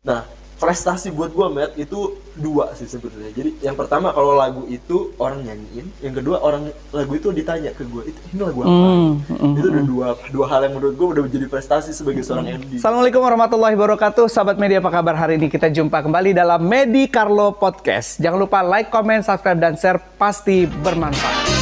Nah, prestasi buat gue, Matt, itu dua sih sebenarnya. Jadi yang pertama kalau lagu itu orang nyanyiin, yang kedua orang lagu itu ditanya ke gue, ini lagu apa? Itu udah dua hal yang menurut gue udah menjadi prestasi sebagai seorang MD. Assalamualaikum warahmatullahi wabarakatuh, sahabat media, apa kabar? Hari ini kita jumpa kembali dalam Medi Carlo Podcast. Jangan lupa like, comment, subscribe, dan share, pasti bermanfaat.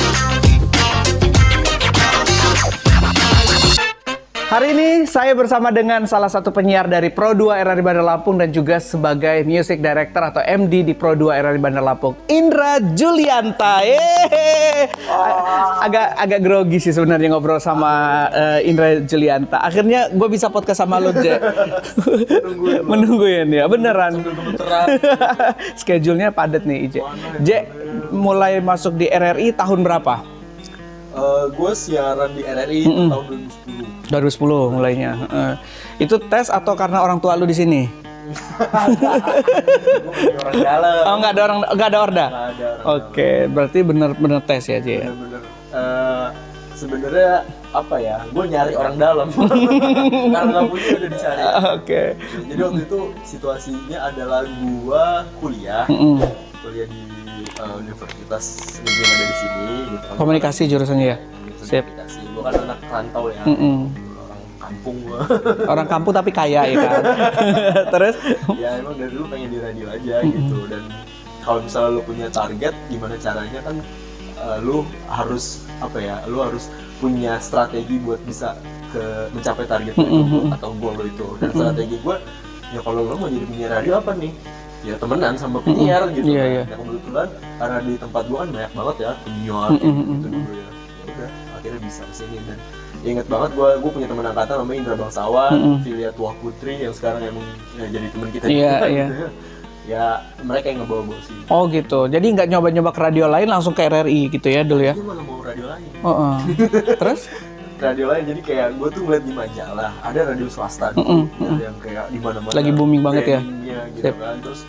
Hari ini saya bersama dengan salah satu penyiar dari Pro 2 RRI Bandar Lampung dan juga sebagai Music Director atau MD di Pro 2 RRI Bandar Lampung, Indra Julianta. Agak grogi sih sebenarnya ngobrol sama Indra Julianta. Akhirnya gue bisa podcast sama lo, Je. Menungguin ya, beneran. Schedule-nya padat nih, Je. Je, mulai masuk di RRI tahun berapa? Gue siaran di RRI itu tahun 2010 mulainya. Itu tes atau karena orang tua lu di sini? orang dalam. Oh, nggak ada orda. Oke, berarti bener-bener tes ya, Je. Bener-bener. Sebenarnya apa ya? Gue nyari orang dalam. Karena nggak punya udah dicari. Oke. Jadi waktu itu situasinya adalah gue kuliah di universitas yang ada di sini. Gitu. Komunikasi jurusannya ya. Sip. Gue kan anak rantau ya. Orang kampung gue. Orang kampung tapi kaya ya kan. Terus? Ya emang dari dulu pengen di radio aja gitu. Dan kalau misalnya lu punya target, gimana caranya kan lu harus apa ya? Lu harus punya strategi buat bisa mencapai target itu atau goal lu itu. Dan strategi gue, ya kalau lu mau jadi penyiar radio apa nih? Ya temenan sama penyiar gitu kan. Yang kebetulan karena di tempat gua kan banyak banget ya penyiar gitu dulu ya. Udah akhirnya bisa kesini dan ya inget banget gua punya teman angkatan namanya Indra Bangsawan, Filia Tuah Putri yang sekarang emang ya, jadi teman kita juga gitu ya. Ya mereka yang ngebawa sih. Oh gitu. Jadi nggak nyoba-nyoba ke radio lain, langsung ke RRI gitu ya dulu ya? Dia malah mau radio lain. Terus? Radio lain, jadi kayak gue tuh ngeliat di majalah ada radio swasta gitu, yang kayak di mana-mana lagi booming banget ya gitu kan. Terus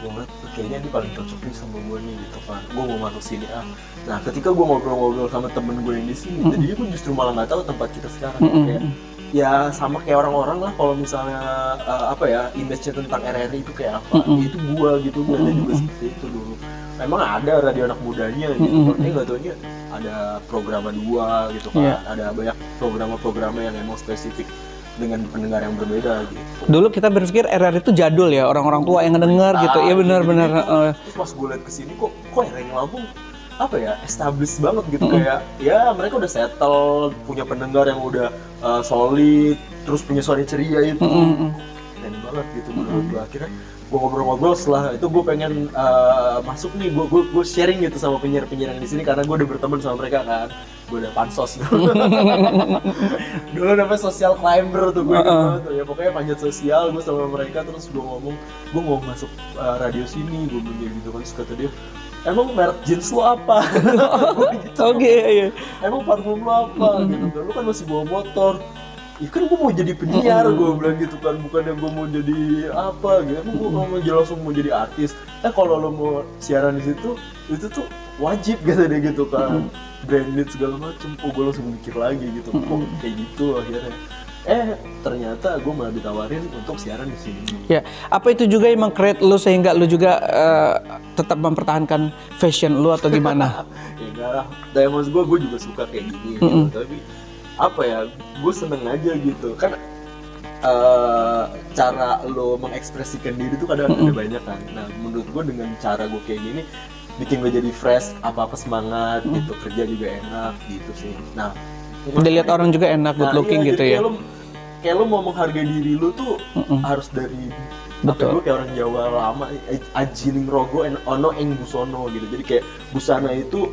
gue ngeliat kayaknya ini paling cocok nih sama gue nih gitu kan, gue mau masuk sini. Nah ketika gue ngobrol-ngobrol sama temen gue yang di sini, jadi gue justru malah nggak tahu tempat kita sekarang. Kayak ya sama kayak orang-orang lah, kalau misalnya apa ya image-nya tentang RRI itu kayak apa, itu gue gitu, gue juga seperti itu dulu. Memang ada radio anak mudanya gitu, makanya nggak taunya ada program dua gitu kan, ada banyak program yang emang spesifik dengan pendengar yang berbeda gitu. Dulu kita berpikir RRI itu jadul ya, orang-orang tua yang ngedenger gitu, iya benar-benar. Terus pas gue liat kesini kok RRI Lampung apa ya, established banget gitu, kayak ya mereka udah settle, punya pendengar yang udah solid, terus punya suara ceria itu, keren banget gitu menurut gue. Akhirnya gue ngobrol-ngobrol, setelah itu gue pengen masuk nih, gue sharing gitu sama penyiar-penyiar yang di sini karena gue udah berteman sama mereka kan, gue udah pansos dulu namanya social climber tuh gue gitu ya, pokoknya panjat sosial gue sama mereka. Terus gue ngomong gue mau masuk radio sini, gue bilang gitu kan. Terus kata dia, emang merek jeans lo apa? Gitu. Oke. Emang parfum lo apa? Gitu kan, lu kan masih bawa motor. Ya kan gue mau jadi penyiar, gue bilang gitu kan, bukannya gue mau jadi apa gitu. Emang gue mau langsung mau jadi artis. Kalau lo mau siaran di situ, itu tuh wajib gitu deh gitu kan, branded segala macem. Gue langsung mikir lagi gitu, kok kayak gitu akhirnya. Ternyata gue malah ditawarin untuk siaran di sini. Ya, apa itu juga yang meng-create lu sehingga lu juga tetap mempertahankan fashion lu atau gimana? Ya enggak lah, dari maksud gue juga suka kayak gini gitu. Tapi apa ya, gue seneng aja gitu kan. Cara lo mengekspresikan diri tuh kadang ada banyak kan. Nah menurut gue dengan cara gue kayak gini bikin gue jadi fresh, apa-apa semangat gitu, kerja juga enak gitu sih. Nah dilihat orang juga enak, good looking gitu ya. Kayak lo mau menghargai diri lo tuh harus dari betul. Gue kayak orang Jawa lama, ajining rogo ono ing busono gitu. Jadi kayak busana itu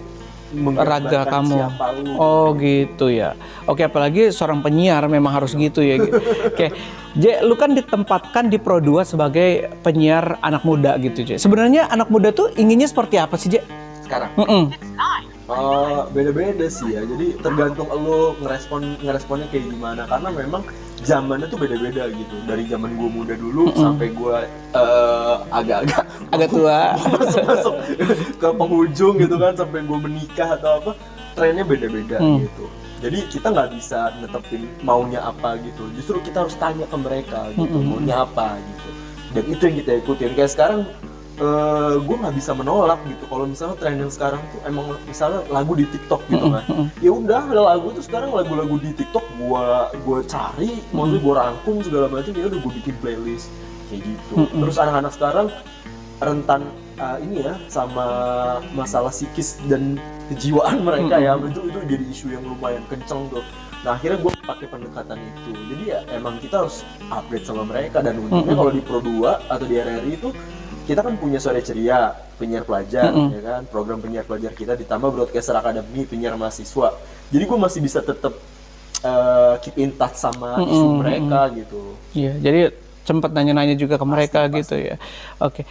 raga kamu. Oh gitu ya. Oke, apalagi seorang penyiar memang harus gitu ya. Oke, Je, lu kan ditempatkan di Pro 2 sebagai penyiar anak muda gitu, Je. Sebenarnya anak muda tuh inginnya seperti apa sih, Je? Sekarang? Beda-beda sih ya. Jadi tergantung lo ngeresponnya kayak gimana. Karena memang zamannya tuh beda-beda gitu. Dari zaman gue muda dulu sampai gue agak tua, masuk ke penghujung gitu kan, sampai gue menikah atau apa, trennya beda-beda gitu. Jadi kita nggak bisa netepin maunya apa gitu. Justru kita harus tanya ke mereka gitu, maunya apa gitu. dan itu yang kita ikutin. Kayak sekarang gue nggak bisa menolak gitu kalau misalnya tren yang sekarang tuh emang misalnya lagu di TikTok gitu kan. Ya udah, ada lagu tuh sekarang lagu-lagu di TikTok gue cari, maksudnya gue rangkum segala macam, ya udah gue bikin playlist kayak gitu. Terus anak-anak sekarang rentan ini ya sama masalah psikis dan kejiwaan mereka ya, itu jadi isu yang lumayan kenceng tuh. Nah akhirnya gue pakai pendekatan itu. Jadi ya emang kita harus upgrade sama mereka, dan untungnya kalau di Pro 2 atau di RRI itu kita kan punya Sore Ceria, penyiar pelajar, ya kan, program penyiar pelajar kita ditambah Broadcaster Academy, penyiar mahasiswa. Jadi gue masih bisa tetap keep in touch sama isu mereka gitu. Iya, jadi sempat nanya-nanya juga ke mereka Pasti. gitu ya. Oke,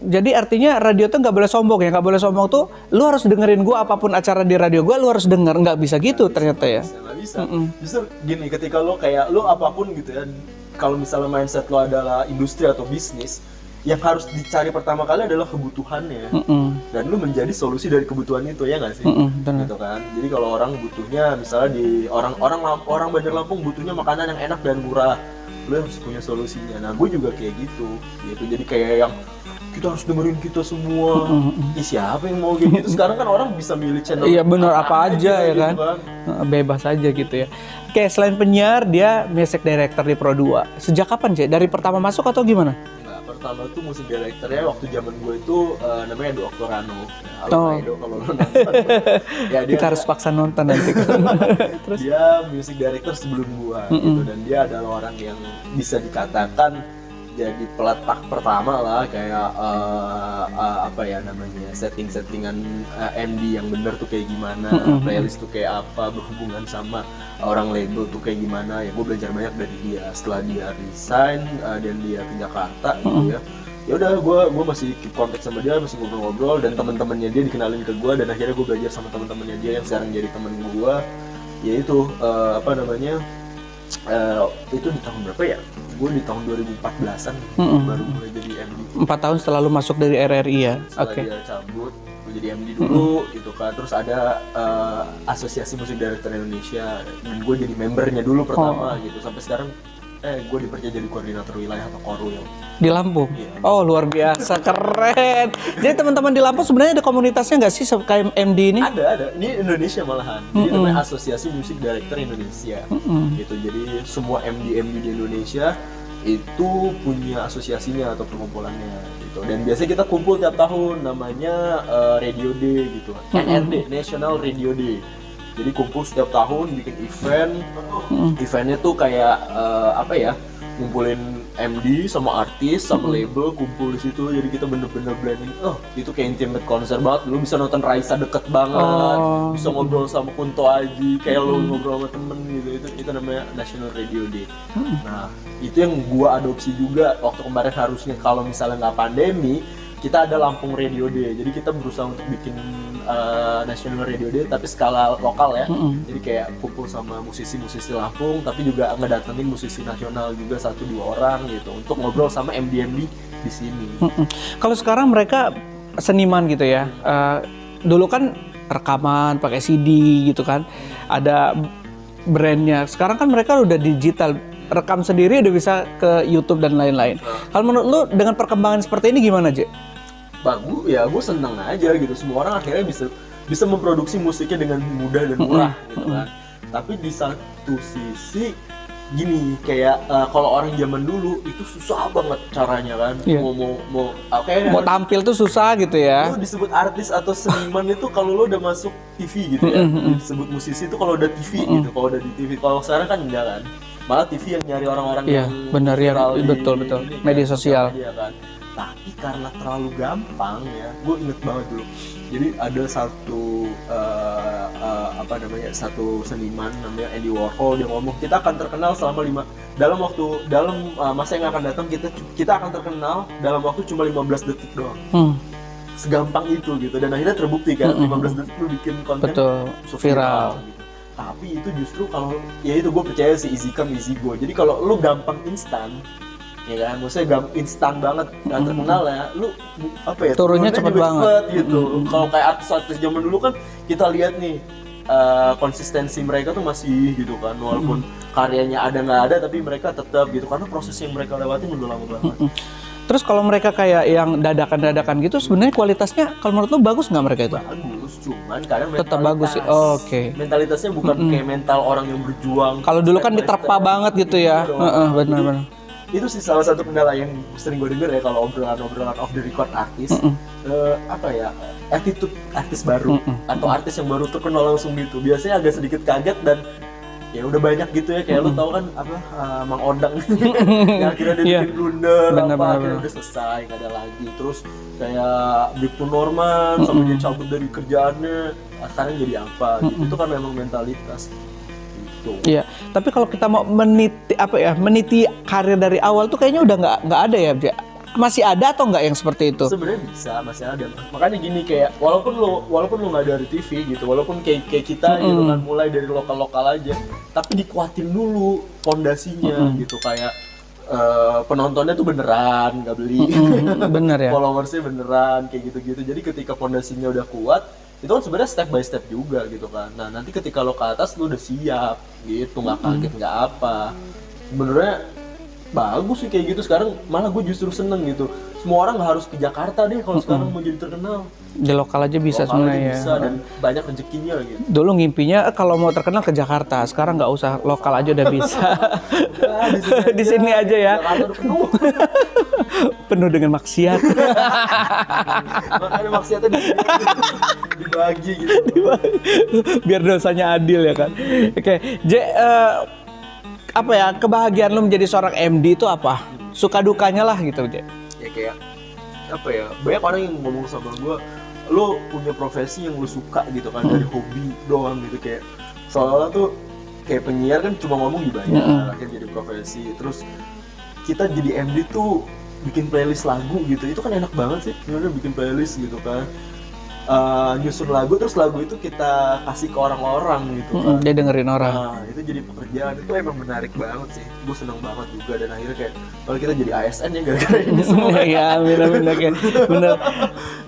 jadi artinya radio tuh nggak boleh sombong ya, nggak boleh sombong tuh, lu harus dengerin gua apapun acara di radio gua, lu harus denger, nggak bisa gitu ternyata ya. Nggak bisa. Justru gini, ketika lo kayak lo apapun gitu ya, kalau misalnya mindset lo adalah industri atau bisnis, yang harus dicari pertama kali adalah kebutuhannya, dan lu menjadi solusi dari kebutuhan itu, ya nggak sih? Gitu kan. Jadi kalau orang butuhnya, misalnya di orang Bandar Lampung butuhnya makanan yang enak dan murah, lu harus punya solusinya. Nah gue juga kayak gitu. Jadi kayak yang kita harus dengerin kita semua. Siapa yang mau kayak gitu? Sekarang kan orang bisa milih channel. Iya bener, apa aja ya gitu kan? Bebas aja gitu ya. Oke, selain penyiar, dia music director di Pro 2. Sejak kapan, Cek? Dari pertama masuk atau gimana? Pertama itu musik directornya waktu zaman gue itu namanya Edo Oktorano. Edo kalau lo nonton. Ya, kita harus paksa nonton nanti. Terus dia music director sebelum gue gitu, dan dia adalah orang yang bisa dikatakan jadi peletak pertama lah, kayak apa ya namanya, settingan MD yang bener tuh kayak gimana, playlist tuh kayak apa, berhubungan sama orang label tuh kayak gimana. Ya gue belajar banyak dari dia. Setelah dia resign dan dia ke Jakarta gitu ya, ya udah gue masih keep contact sama dia, masih ngobrol-ngobrol, dan teman-temannya dia dikenalin ke gue, dan akhirnya gue belajar sama teman-temannya dia yang sekarang jadi temen gue. Yaitu apa namanya, itu di tahun berapa ya? Gue di tahun 2014an baru mulai jadi MD. 4 tahun setelah lu masuk dari RRI ya? Setelah dia cabut, gue jadi MD dulu gitu kan. Terus ada Asosiasi Musik Director Indonesia, dan gue jadi membernya dulu pertama gitu. Sampai sekarang gue dipercaya jadi koordinator wilayah atau Korwil di Lampung. Iya. Oh luar biasa, keren. Jadi teman-teman di Lampung sebenarnya ada komunitasnya nggak sih kayak MD ini? Ada. Ini Indonesia malahan. Ini namanya Asosiasi Musik Director Indonesia. Gitu. Jadi semua MD di Indonesia itu punya asosiasinya atau perkumpulannya gitu. Dan biasanya kita kumpul tiap tahun, namanya Radio Day gitu. NRD, National Radio Day. Jadi kumpul setiap tahun bikin event. Eventnya tuh kayak apa ya, ngumpulin MD sama artis sama label kumpul di situ. Jadi kita bener-bener blending. Itu kayak intimate konser banget. Lu bisa nonton Raisa deket banget, bisa ngobrol sama Kunto Aji kayak lu ngobrol sama temen gitu. Itu namanya National Radio Day. Nah itu yang gua adopsi juga waktu kemarin. Harusnya kalau misalnya nggak pandemi, kita ada Lampung Radio Day. Jadi kita berusaha untuk bikin National Radio Day tapi skala lokal ya. Jadi kayak kumpul sama musisi-musisi Lampung, tapi juga ngedatengin musisi nasional juga 1-2 orang gitu untuk ngobrol sama MD di sini. Kalau sekarang mereka seniman gitu ya. Dulu kan rekaman pakai CD gitu kan. Ada brandnya. Sekarang kan mereka udah digital, rekam sendiri udah bisa ke YouTube dan lain-lain. Kalau menurut lu dengan perkembangan seperti ini gimana, Je? Bagus ya, gue seneng aja gitu. Semua orang akhirnya bisa memproduksi musiknya dengan mudah dan murah gitu kan. Tapi di satu sisi gini, kayak kalau orang zaman dulu itu susah banget caranya kan. Mau tampil tuh susah gitu ya. Lu disebut artis atau seniman itu kalau lu udah masuk TV gitu ya. Disebut musisi itu kalau udah TV gitu. Kalau udah di TV. Kalau sekarang kan enggak kan. Malah TV yang nyari orang-orang yang benar ya, betul media sosial. Media kan. Tapi karena terlalu gampang ya, gue inget banget dulu. Jadi ada satu seniman namanya Andy Warhol, dia ngomong kita akan terkenal selama dalam masa yang akan datang kita akan terkenal dalam waktu cuma 15 detik doang. Segampang itu gitu, dan akhirnya terbukti kan 15 detik lu bikin konten viral gitu. Tapi itu justru kalau ya itu gue percaya sih easy come easy go. Jadi kalau lu gampang instan, ya kan, maksudnya instan banget nggak terkenal ya, lu apa ya, turunnya cepet banget gitu. Kalau kayak artis-artis zaman dulu kan kita lihat nih konsistensi mereka tuh masih gitu kan, walaupun karyanya ada nggak ada tapi mereka tetap gitu karena proses yang mereka lewatin udah lama banget. Terus kalau mereka kayak yang dadakan-dadakan gitu, sebenarnya kualitasnya kalau menurut lo bagus nggak mereka itu? Bagus, cuman kadang Tetap bagus sih. Oh, oke. Mentalitasnya bukan kayak mental orang yang berjuang. Kalau dulu kan diterpa banget gitu ya. Benar-benar. Itu sih salah satu kendala yang sering gue denger ya kalau obrolan off the record artis. Apa ya, attitude artis baru atau artis yang baru terkenal langsung gitu. Biasanya agak sedikit kaget dan ya udah banyak gitu ya, kayak lo tau kan apa Mang Odang yang akhirnya dia bikin blunder akhirnya udah selesai, gak ada lagi. Terus kayak Bribtu Norman sampai dia cabut dari kerjaannya, sekarang jadi apa gitu. Itu kan memang mentalitas gitu. Iya, tapi kalau kita mau meniti karir dari awal tuh kayaknya udah nggak ada ya, masih ada atau nggak yang seperti itu? Sebenarnya bisa, masih ada. Makanya gini, kayak walaupun lu nggak dari TV gitu, walaupun kayak kita gitu kan mulai dari lokal aja, tapi dikuatin dulu pondasinya gitu, kayak penontonnya tuh beneran nggak beli, bener ya. Followersnya beneran kayak gitu-gitu. Jadi ketika pondasinya udah kuat, itu kan sebenarnya step by step juga gitu kan. Nah nanti ketika lo ke atas lo udah siap gitu, nggak kaget nggak apa. Sebenarnya bagus sih kayak gitu. Sekarang malah gue justru seneng gitu. Semua orang nggak harus ke Jakarta deh kalau sekarang mau jadi terkenal. Di lokal aja bisa sebenarnya bisa, dan banyak rezekinya gitu. Dulu ngimpinya kalau mau terkenal ke Jakarta, sekarang nggak usah, lokal aja udah bisa. Di sini aja ya. Jakarta udah penuh. Penuh dengan maksiat. Makanya maksiatnya dibagi gitu. Biar dosanya adil ya kan. Oke, apa ya, kebahagiaan lu menjadi seorang MD itu apa? Suka dukanya lah gitu, Je. Ya kayak apa ya, banyak orang yang ngomong sama gue, lo punya profesi yang lo suka gitu kan, dari hobi doang gitu. Kayak soalnya tuh kayak penyiar kan cuma ngomong dibayar, akhirnya jadi profesi. Terus kita jadi MD tuh bikin playlist lagu gitu, itu kan enak banget sih sebenarnya, bikin playlist gitu kan. Nyusun lagu, terus lagu itu kita kasih ke orang-orang gitu kan. Dia dengerin orang. Nah, itu jadi pekerjaan, itu emang menarik banget sih. Gue seneng banget juga, dan akhirnya kayak kalau kita jadi ASN ya gara-gara ini semua. Ya, bener kan. Bener.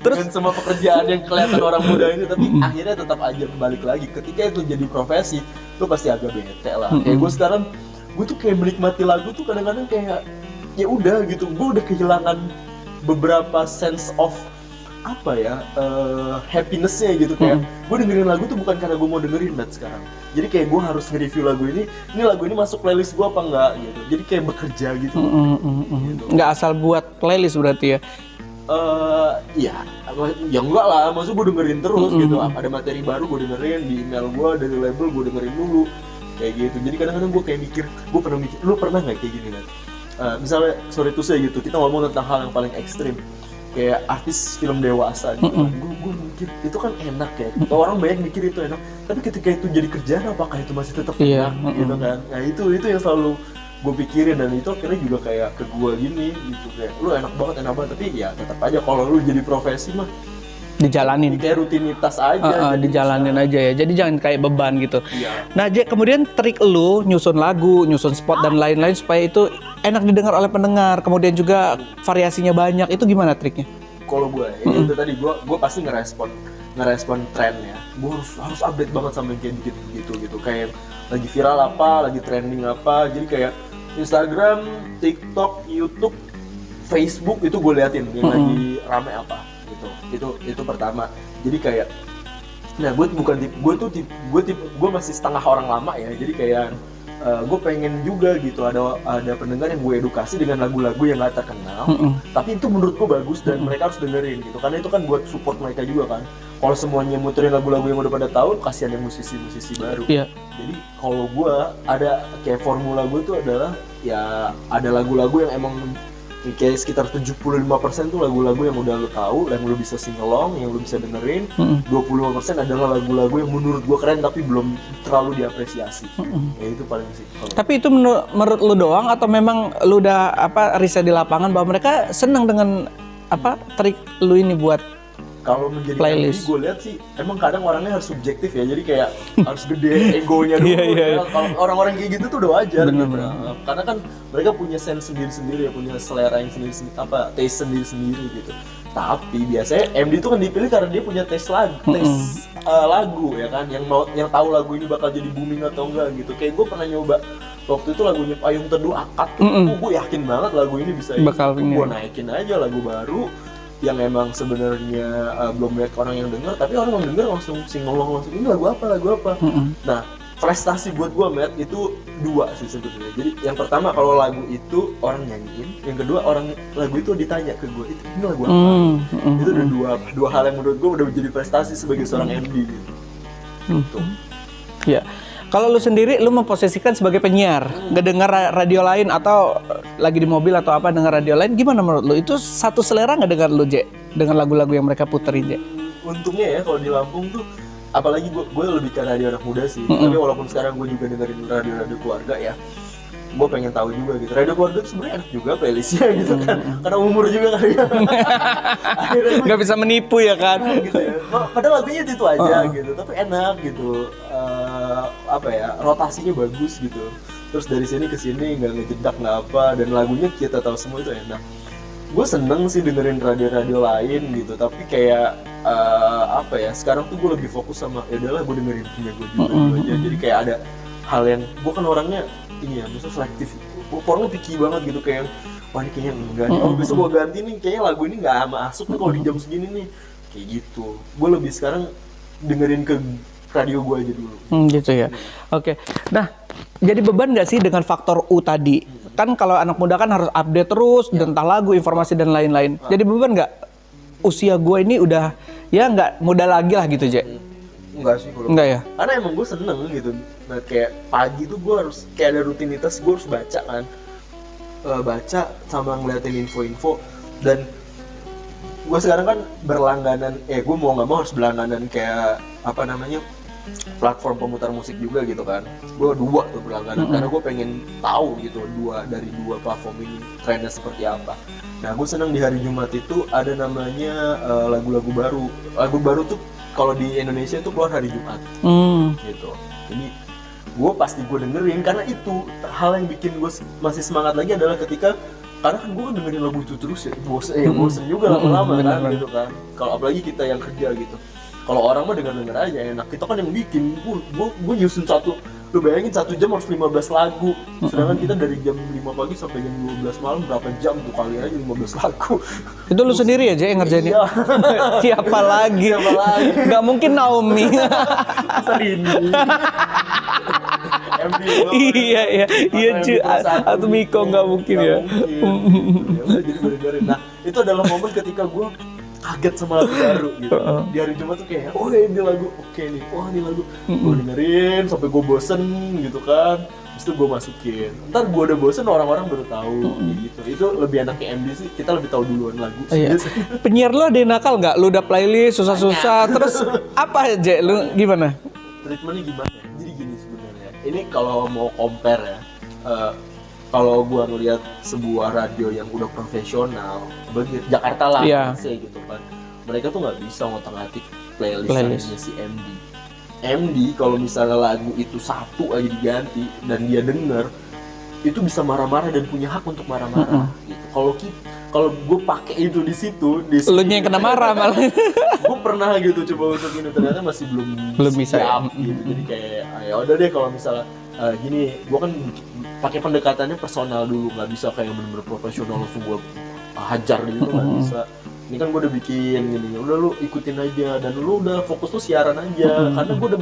Terus dan semua pekerjaan yang kelihatan orang muda ini, tapi akhirnya tetap aja balik lagi. Ketika itu jadi profesi, lu pasti agak bete lah. Kayak gue sekarang, gue tuh kayak menikmati lagu tuh kadang-kadang kayak ya udah gitu. Gue udah kehilangan beberapa sense of apa ya, happiness-nya gitu. Kayak gue dengerin lagu tuh bukan karena gue mau dengerin sekarang. Jadi kayak gue harus nge-review lagu ini lagu ini masuk playlist gue apa enggak gitu. Jadi kayak bekerja gitu. Gitu. Nggak asal buat playlist berarti ya? Ya enggak lah, maksud gue dengerin terus gitu. Ada materi baru gue dengerin, di email gue dari label gue dengerin dulu kayak gitu. Jadi kadang-kadang gue kayak mikir, lu pernah nggak kayak gini kan? Misalnya sorry to say gitu, kita ngomong tentang hal yang paling ekstrim, kayak artis film dewasa gitu kan. Gue mikir itu kan enak ya, orang banyak mikir itu enak, tapi ketika itu jadi kerjaan apakah itu masih tetap enak gitu kan. Nah itu yang selalu gue pikirin, dan itu akhirnya juga kayak ke gue gini gitu, kayak lu enak banget tapi ya tetap aja kalau lu jadi profesi mah dijalanin, kayak rutinitas aja, dijalanin aja ya, jadi jangan kayak beban gitu. Iya. Nah Je, kemudian trik lu nyusun lagu, nyusun spot dan lain-lain supaya itu enak didengar oleh pendengar, kemudian juga variasinya banyak, itu gimana triknya? Kalau gue itu tadi gue pasti ngerespon tren ya. Gue harus update banget sama yang kayak gitu kayak lagi viral apa, lagi trending apa. Jadi kayak Instagram, TikTok, YouTube, Facebook itu gue liatin yang lagi rame apa gitu. Itu pertama. Jadi kayak, nah gue masih setengah orang lama ya. Jadi kayak gue pengen juga gitu ada pendengar yang gue edukasi dengan lagu-lagu yang gak terkenal, tapi itu menurut gue bagus dan mereka harus dengerin gitu, karena itu kan buat support mereka juga kan. Kalau semuanya muterin lagu-lagu yang udah pada tahu, kasihan yang musisi-musisi baru. Jadi kalau gue ada kayak formula gue tuh adalah ya ada lagu-lagu yang emang kayak sekitar 75% tuh lagu-lagu yang udah lo tahu, yang lo bisa sing along, yang lo bisa dengerin. 25% adalah lagu-lagu yang menurut gue keren tapi belum terlalu diapresiasi. Ya itu paling sih. Tapi itu menurut lo doang atau memang lo udah riset di lapangan bahwa mereka senang dengan trik lo ini buat kalau menjadi playlist? Gue lihat sih emang kadang orangnya harus subjektif ya, jadi kayak harus gede egonya dulu. Kalau orang-orang kayak gitu tuh udah wajar gitu. Karena kan mereka punya sense sendiri-sendiri ya, punya selera yang sendiri-sendiri, taste sendiri-sendiri gitu. Tapi biasanya MD itu kan dipilih karena dia punya taste lagu ya kan, yang tahu lagu ini bakal jadi booming atau enggak gitu. Kayak gue pernah nyoba waktu itu lagunya Payung Teduh Akad, gue yakin banget lagu ini bisa gue naikin aja lagu baru yang emang sebenarnya belum banyak orang yang denger, tapi orang yang denger langsung sing-ngolong langsung ini lagu apa. Nah, prestasi buat gue Matt itu dua sih sebetulnya. Jadi yang pertama kalau lagu itu orang nyanyiin, yang kedua lagu itu ditanya ke gue ini lagu apa. Itu udah dua hal yang menurut gue udah menjadi prestasi sebagai seorang MD gitu. Ya. Kalau lu sendiri, lu memposisikan sebagai penyiar, nggak dengar radio lain atau lagi di mobil atau apa dengar radio lain, gimana menurut lu? Itu satu selera nggak dengar lu, Je? Dengan lagu-lagu yang mereka puterin, Je? Untungnya ya kalau di Lampung tuh, apalagi gue lebih ke radio anak muda sih. Tapi walaupun sekarang gue juga dengerin radio keluarga ya, gue pengen tahu juga gitu. Radio keluarga tuh sebenarnya enak juga playlistnya gitu kan, karena umur juga kali ya. Nggak bisa menipu ya kan? Gitu ya. Padahal lagunya itu aja gitu, tapi enak gitu. Rotasinya bagus gitu. Terus dari sini ke sini nggak ngejedak nggak apa, dan lagunya kita tahu semua itu enak. Gue seneng sih dengerin radio lain gitu, tapi kayak sekarang tuh gue lebih fokus sama ya udahlah gue dengerin punya gue juga aja. Jadi kayak ada hal yang gue kan orangnya ini ya, misalnya selektif. Orangnya picky banget gitu, kayak wah ini kayaknya enggak nih. Oh besok gue ganti nih, kayaknya lagu ini nggak masuk nih kalau di jam segini nih. Kayak gitu. Gue lebih sekarang dengerin ke radio gue aja dulu. Gitu ya. Oke. Nah, jadi beban nggak sih dengan faktor U tadi? Kan kalau anak muda kan harus update terus tentang lagu, informasi dan lain-lain. Jadi beban nggak? Usia gue ini udah ya nggak muda lagi lah gitu, Je. Enggak sih kalau. Enggak ya? Karena emang gue seneng gitu. Nah, kayak pagi tuh gue harus kayak ada rutinitas, gue harus baca kan. Baca sama ngeliatin info-info, dan gue sekarang kan berlangganan, gue mau nggak mau harus berlangganan kayak platform pemutar musik juga gitu kan. Gue 2 tuh berlangganan karena gue pengen tahu gitu dari dua platform ini trennya seperti apa. Nah, gue senang di hari Jumat itu ada namanya lagu-lagu baru. Lagu baru tuh kalau di Indonesia itu keluar hari Jumat gitu. Jadi gue pasti gue dengerin, karena itu hal yang bikin gue masih semangat lagi adalah karena kan gue kan dengerin lagu itu terus ya, bosen juga lama-lama kan gitu kan. Kalau apalagi kita yang kerja gitu. Kalau orang mah denger aja enak. Kita kan yang bikin, gue nyusun lu bayangin 1 jam harus 15 lagu. Sedangkan kita dari jam 5 pagi sampai jam 12 malam berapa jam tuh, kali aja 15 lagu. Itu lu sendiri aja yang ngerjain? Iya. Siapa lagi? Gak mungkin Naomi. Serini. MD Iya cuy, atau Miko nggak mungkin ya. Jadi bener-bener. Nah, itu adalah momen ketika gue kaget sama lagu baru gitu. Di hari Jumat tuh kayak, oh ini lagu oke nih, wah ini lagu. Gue dengerin sampai gue bosen gitu kan. Terus itu gue masukin. Ntar gue udah bosen, orang-orang baru tahu gitu. Itu lebih enak ke MD sih, kita lebih tahu duluan lagu. Penyiar lo ada yang nakal nggak? Lu udah playlist susah-susah, terus apa aja? Lu gimana? Treatmentnya gimana? Jadi gini sebenarnya. Ini kalau mau compare ya. Kalau gue ngeliat sebuah radio yang udah profesional, seperti Jakarta lah, gitu kan, mereka tuh nggak bisa ngotak-ngatik playlistnya si MD kalau misalnya lagu itu satu aja diganti dan dia denger, itu bisa marah-marah dan punya hak untuk marah-marah. Gitu. Kalau gue pakai itu di situ, lu yang kena marah malah. Gue pernah gitu coba untuk ini, ternyata masih belum bisa gitu. Jadi kayak ya udah deh kalau misalnya gini, gue kan pakai pendekatannya personal dulu, nggak bisa kayak bener-bener profesional langsung gue hajar gitu, nggak bisa. Ini kan gue udah bikin gini, udah lu ikutin aja dan lu udah fokus tuh siaran aja, karena gue udah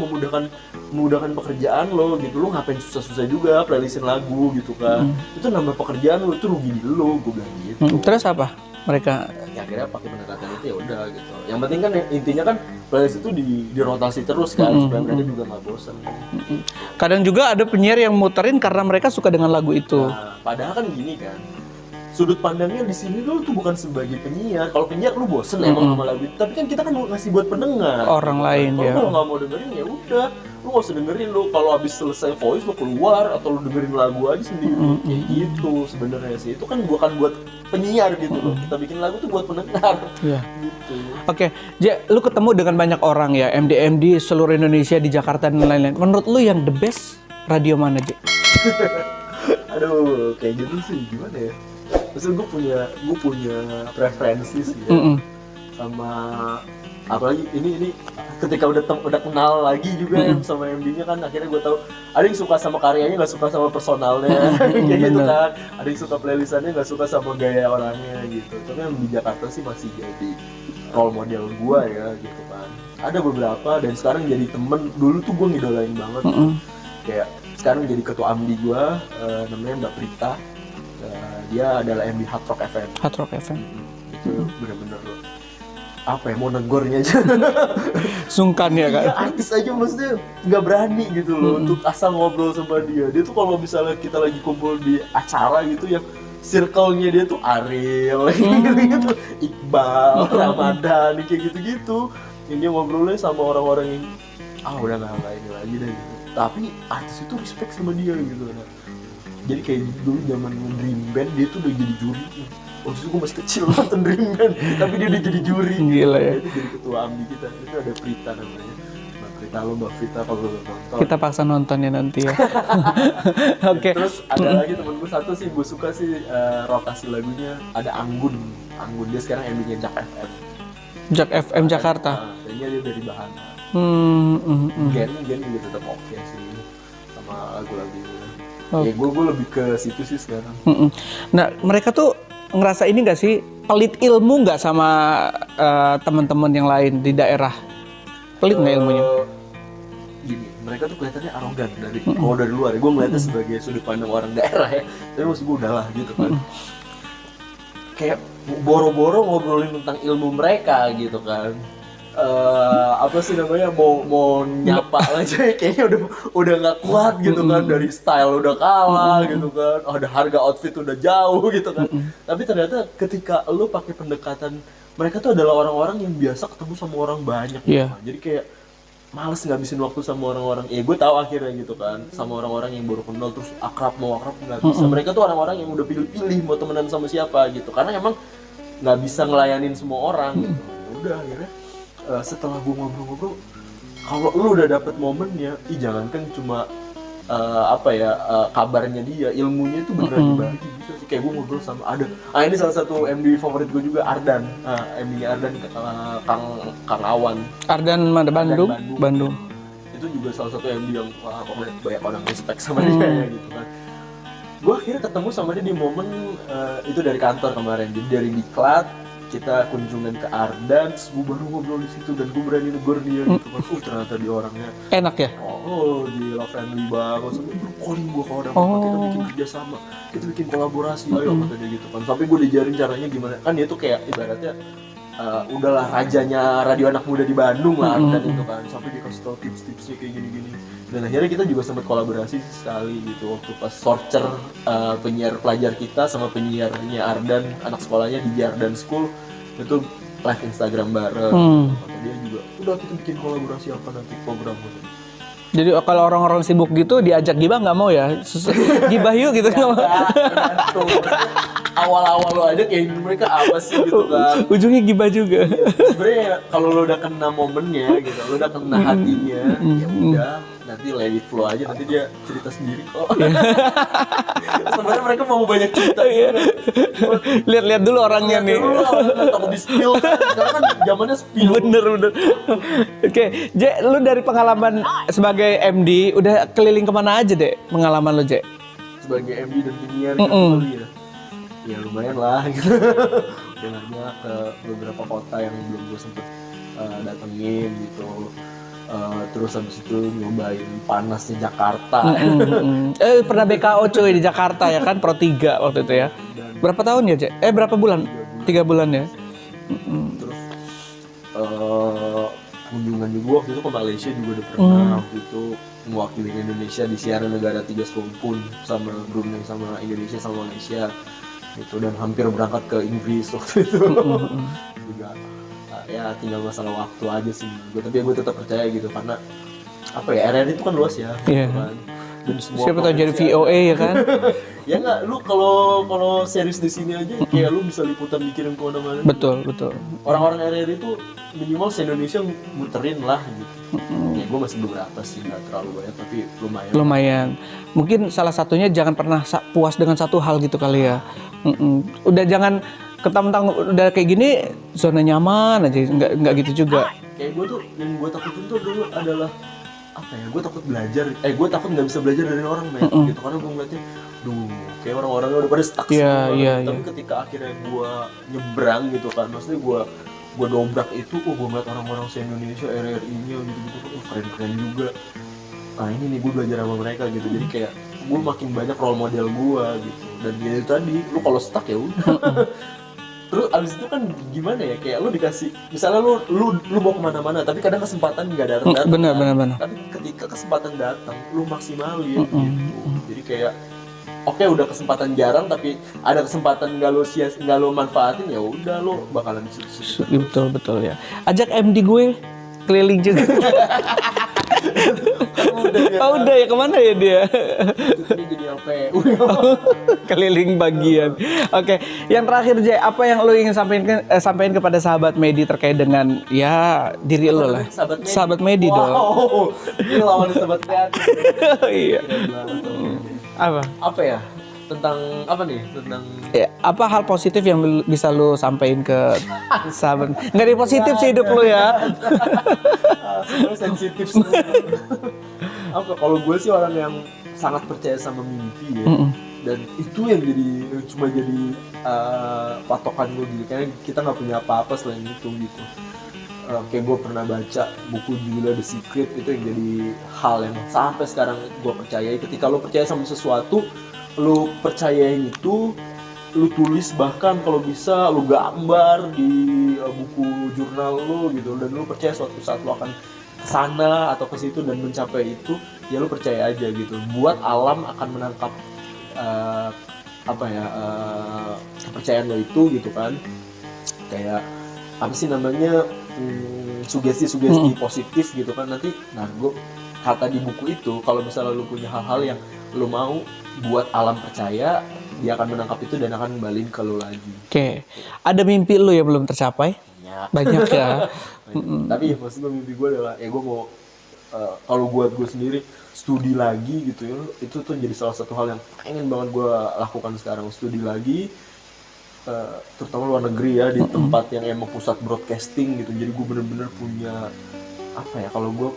memudahkan pekerjaan lo gitu. Lu ngapain susah-susah juga playlistin lagu gitu kan, itu nambah pekerjaan lu, itu rugi di lu, gue bilang gitu. Terus apa mereka? Ya akhirnya pakai pendekatan itu ya udah gitu. Yang penting kan intinya kan playlist itu dirotasi terus kan, supaya mereka juga nggak bosan. Kadang juga ada penyiar yang muterin karena mereka suka dengan lagu itu. Nah, padahal kan gini kan, sudut pandangnya di sini lu tuh bukan sebagai penyiar. Kalau penyiar lu bosen emang sama lagu itu, tapi kan kita kan ngasih buat pendengar. Orang lain ya. Kalau nggak mau dengerin ya udah, lu nggak usah dengerin. Lu kalau habis selesai voice lu keluar atau lu dengerin lagu aja sendiri. Kayak gitu sebenarnya sih. Itu kan bukan buat penyiar gitu loh. Kita bikin lagu tuh buat pendengar. Iya. Gitu. Oke, lu ketemu dengan banyak orang ya, MD seluruh Indonesia, di Jakarta dan lain-lain. Menurut lu yang the best radio mana, Je? Aduh, kayak gitu sih gimana ya? Maksudnya gue punya preferensi sih ya. sama apalagi ini ketika udah kenal lagi juga yang sama MD-nya kan akhirnya gue tahu ada yang suka sama karyanya nggak suka sama personalnya kayak gitu kan, ada yang suka playlistannya nggak suka sama gaya orangnya gitu. Tapi yang di Jakarta sih masih jadi role model gue ya gitu kan. Ada beberapa dan sekarang jadi temen, dulu tuh gue ngidolain banget kayak sekarang jadi ketua AMDI gue, namanya Mbak Prita. Dia adalah MD Hard Rock FM. Hard Rock FM. Itu bener-bener apa ya, mau negornya aja sungkan ya kan? Ya, artis aja maksudnya nggak berani gitu loh untuk asal ngobrol sama dia. Dia tuh kalau misalnya kita lagi kumpul di acara gitu yang circle-nya dia tuh Ariel gitu, Iqbal, Ramadan kayak gitu-gitu. Ini dia ngobrolnya sama orang-orang yang udah nggak ini lagi deh gitu. Tapi artis itu respect sama dia gitu. Nah, jadi kayak dulu zaman Dream Band dia tuh udah jadi juri. Waktu itu gue masih kecil nonton Dream Band, tapi dia udah jadi juri. Gila ya. Itu jadi ketua AMDI kita. Itu ada Prita namanya. Mbak Prita kalau lo nonton. Kita paksa nontonnya nanti ya. Oke. Terus ada lagi temen gue satu sih, gue suka sih rotasi lagunya. Ada Anggun dia sekarang MD-nya Jak FM. Jak FM Jakarta. Kayaknya dia dari Bahana. Gen juga tetap oke sih sama lagu-lagunya. Ya gue lebih ke situ sih sekarang. Nah mereka tuh ngerasa ini nggak sih pelit ilmu nggak sama teman-teman yang lain di daerah? Pelit nggak ilmunya? Gini, mereka tuh kelihatannya arogan kalau dari luar. Gue ngeliatnya sebagai sudut pandang orang daerah ya. Tapi maksud gue udahlah gitu kan. Kayak boro-boro ngobrolin tentang ilmu mereka gitu kan. Apa sih namanya, mau nyapa aja kayaknya udah nggak kuat gitu kan, dari style udah kalah gitu kan, ada harga outfit udah jauh gitu kan. Tapi ternyata ketika lo pakai pendekatan, mereka tuh adalah orang-orang yang biasa ketemu sama orang banyak gitu kan. Jadi kayak males ngabisin waktu sama orang-orang. Gue tahu akhirnya gitu kan, sama orang-orang yang baru kenal terus akrab nggak bisa. Mereka tuh orang-orang yang udah pilih-pilih mau temenan sama siapa gitu, karena emang nggak bisa ngelayanin semua orang gitu. Udah akhirnya setelah gue ngobrol-ngobrol, kalau lu udah dapet momennya, jangankan cuma kabarnya dia, ilmunya itu beneran dibagi gitu sih. Kayak gue ngobrol sama ini salah satu MD favorit gue juga, Ardan. MD-nya Ardan, Kang Awan. Ardan mana? Bandung. Itu juga salah satu MD yang pokoknya banyak orang respect sama dia ya gitu kan. Gue akhirnya ketemu sama dia di momen itu dari kantor kemarin, jadi dari Diklat kita kunjungan ke Ardan, terus gue baru ngobrol di situ dan gue berani negor dia gitu kan. Ternyata dia orangnya enak ya? Gila friendly banget. Sampai bro calling gue kalau ada apa-apa, kita bikin kerjasama, kita bikin kolaborasi, ayo kata dia gitu kan. Sampai gue diajarin caranya gimana, kan dia tuh kayak ibaratnya udahlah rajanya radio anak muda di Bandung lah Ardan itu kan. Sampai dia kasih tau tips-tipsnya kayak gini-gini. Dan akhirnya kita juga sempat kolaborasi sekali gitu waktu pas Sorcer, penyiar pelajar kita sama penyiarnya Ardan, anak sekolahnya di Ardan School, itu live Instagram bareng. Dia juga udah kita bikin kolaborasi apa nanti program gitu. Jadi kalau orang-orang sibuk gitu diajak gibah nggak mau ya? Gibah yuk gitu nggak mau? Awal-awal lo aja kayak mereka apa sih gitu kan? Ujungnya gibah juga. Sebenarnya kalau lo udah kena momennya gitu, lo udah kena hatinya, ya udah nanti let it flow aja, nanti dia cerita sendiri kok. Sebenarnya mereka mau banyak cerita gitu. Lihat-lihat dulu orangnya nih. Takut di-spill karena kan zamannya spill. Bener. Oke, J, lu dari pengalaman sebagai MD udah keliling kemana aja deh pengalaman lu, J? Sebagai MD dan penyiar gitu ya. Ya lumayan lah gitu. Udah nanya ke beberapa kota yang belum gue sempet datengin gitu. Terus habis itu nyobain panasnya Jakarta. Pernah BKO cuy di Jakarta ya kan, Pro 3 waktu itu ya. Berapa tahun ya, J? Berapa bulan? 3 bulan ya. Terus kunjungan juga waktu itu ke Malaysia juga udah pernah. Waktu itu mewakili Indonesia di siaran negara 3 serumpun sama Brunei sama Indonesia sama Malaysia gitu, dan hampir berangkat ke Inggris waktu itu. Juga ya tinggal masalah waktu aja sih gue, tapi gue tetap percaya gitu karena apa ya, RRI itu kan luas ya gitu kan. Dan semua siapa tahu jadi VOA ya kan. Ya nggak, lu kalau serius di sini aja kayak lu bisa liputan dikirim ke mana-mana. Betul. Orang-orang RRI itu minimal se-Indonesia muterin lah gitu. Ya gue masih beberapa sih, nggak terlalu banyak tapi lumayan. Mungkin salah satunya jangan pernah puas dengan satu hal gitu kali ya. Udah jangan Ketentang udah kayak gini zona nyaman aja, nggak gitu juga. Kayak gue tuh yang gue takutin tuh dulu adalah apa ya, gue takut belajar, gue takut nggak bisa belajar dari orang gitu, karena gue ngeliatnya kayak orang-orangnya udah pada stuck semua. Tapi ketika akhirnya gue nyebrang gitu kan, maksudnya gue dobrak itu, gue ngeliat orang-orang se-Indonesia RRI-nya gitu-gitu, keren-keren juga. Nah ini nih gue belajar sama mereka gitu, jadi kayak gue makin banyak role model gue gitu. Dan itu tadi, lu kalau stuck ya udah. Terus abis itu kan gimana ya, kayak lu dikasih, misalnya lu mau kemana-mana, tapi kadang kesempatan nggak datang. Benar. Tapi ketika kesempatan datang, lu maksimalin gitu. Jadi kayak oke, udah kesempatan jarang, tapi ada kesempatan nggak lu manfaatin, ya udah lu bakalan di situ. Betul ya. Ajak MD gue keliling juga. Udah ya, kemana ya dia? Ini jadi LPU. Keliling bagian. Oke, yang terakhir Jay, apa yang lo ingin sampaikan kepada sahabat Medi terkait dengan ya diri lo lah. Sahabat Medi dong. Wow, ini lawan sahabat kreatif. Iya. Apa ya? Tentang apa nih? Tentang apa hal positif yang bisa lo sampaikan ke sahabat? Nggak ada positif sih hidup lo ya. Semua sensitif semua. Apa kalau gue sih orang yang sangat percaya sama mimpi ya. Dan itu yang cuma jadi patokan gue gitu. Karena kita nggak punya apa-apa selain itu gitu. Kayak gue pernah baca buku judulnya The Secret, itu yang jadi hal yang sampai sekarang gue percayai. Ketika lo percaya sama sesuatu, lo percayain itu, lo tulis, bahkan kalau bisa lo gambar di buku jurnal lo gitu, dan lo percaya suatu saat lo akan kesana atau ke situ dan mencapai itu, ya lo percaya aja gitu. Buat alam akan menangkap kepercayaan lo itu gitu kan. Kayak apa sih namanya, sugesti positif gitu kan nanti. Nah gue kata di buku itu, kalau misalnya lo punya hal-hal yang lo mau buat alam percaya, dia akan menangkap itu dan akan kembaliin ke lo lagi. Oke. Ada mimpi lo yang belum tercapai? Banyak ya. Tapi maksud gue, mimpi gue adalah gue mau kalau buat gue sendiri studi lagi gitu ya. Itu tuh jadi salah satu hal yang pengen banget gue lakukan sekarang, studi lagi, terutama luar negeri ya, di tempat yang emang pusat broadcasting gitu. Jadi gue bener-bener punya apa ya, kalau gue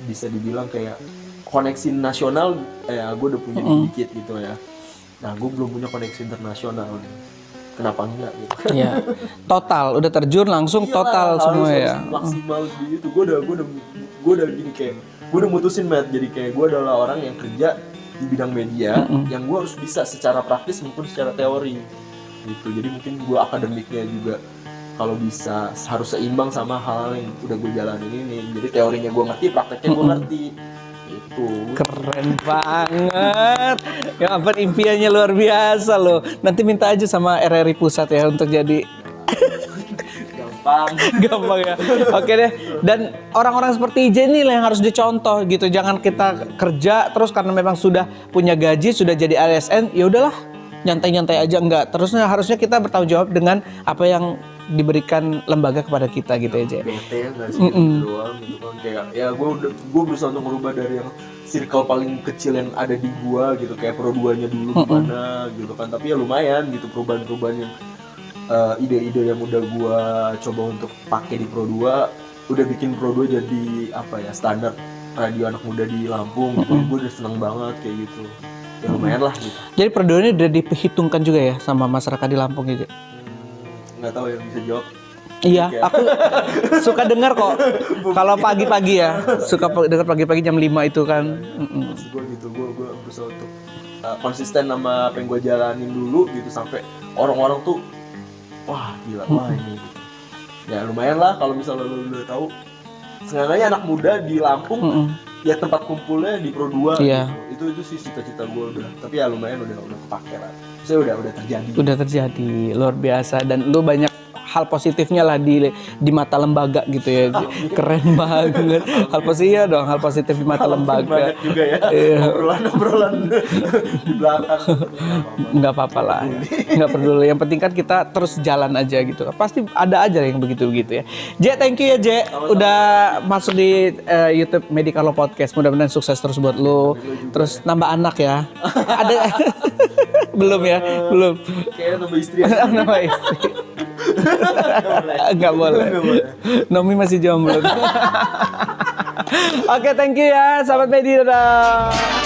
bisa dibilang kayak koneksi nasional, gue udah punya dikit gitu ya. Nah gue belum punya koneksi internasional, kenapa enggak gitu. Iya. Total udah terjun langsung. Iyalah, total semua ya. Maksimal gitu. Gue udah gini, kayak gue udah mutusin, Matt. Jadi kayak gue adalah orang yang kerja di bidang media, yang gue harus bisa secara praktis maupun secara teori gitu. Jadi mungkin gue akademiknya juga kalau bisa harus seimbang sama hal yang udah gue jalanin ini. Jadi teorinya gue ngerti, prakteknya gue ngerti. Itu keren banget. Ya ampun, impiannya luar biasa loh. Nanti minta aja sama RRI Pusat ya untuk jadi gampang ya. Oke deh. Dan orang-orang seperti Ije nih yang harus dicontoh gitu. Jangan kita kerja terus karena memang sudah punya gaji, sudah jadi ASN, ya udahlah nyantai-nyantai aja, enggak. Terusnya harusnya kita bertanggung jawab dengan apa yang diberikan lembaga kepada kita gitu aja. Bete nggak sih gitu doang gitu kan, kayak ya gue berusaha untuk merubah dari yang circle paling kecil yang ada di gue gitu, kayak Pro 2-nya dulu gimana gitu kan. Tapi ya lumayan gitu perubahan-perubahan yang ide-ide yang udah gue coba untuk pakai di Pro 2 udah bikin Pro 2 jadi apa ya, standar radio anak muda di Lampung gitu. Gue udah seneng banget kayak gitu. Ya lumayan lah gitu. Jadi Pro 2 ini udah diperhitungkan juga ya sama masyarakat di Lampung gitu? Nggak tahu yang bisa jawab. Iya, aku suka dengar kok. Kalau pagi-pagi ya, suka dengar pagi-pagi jam 5 itu kan. Maksud gue gitu, gue berusaha untuk konsisten sama apa yang gue jalanin dulu gitu, sampai orang-orang tuh wah gila, wah ini gitu. Ya lumayan lah kalau misalnya lu udah tahu. Sebenarnya anak muda di Lampung ya tempat kumpulnya di Pro 2 iya. Gitu. Itu sih cita-cita gue udah. Tapi ya lumayan udah kepake lah. Saya udah terjadi. Udah terjadi, luar biasa. Dan lu banyak hal positifnya lah di mata lembaga gitu ya. Keren banget. Hal positif ya dong, hal positif di mata lembaga. Banyak juga ya. Obrolan di belakang. Nggak apa-apa lah. Nggak peduli. Yang penting kan kita terus jalan aja gitu. Pasti ada aja yang begitu-begitu ya. Je, thank you ya Je. Udah masuk di YouTube Medicarlo Podcast. Mudah-mudahan sukses terus buat lu. Terus nambah anak ya. Ada Belum ya, belum. Kayaknya nambah istri ya. Nama istri. Nggak boleh. Nomi masih jomblo. Oke, thank you ya, sahabat Medi, dadah.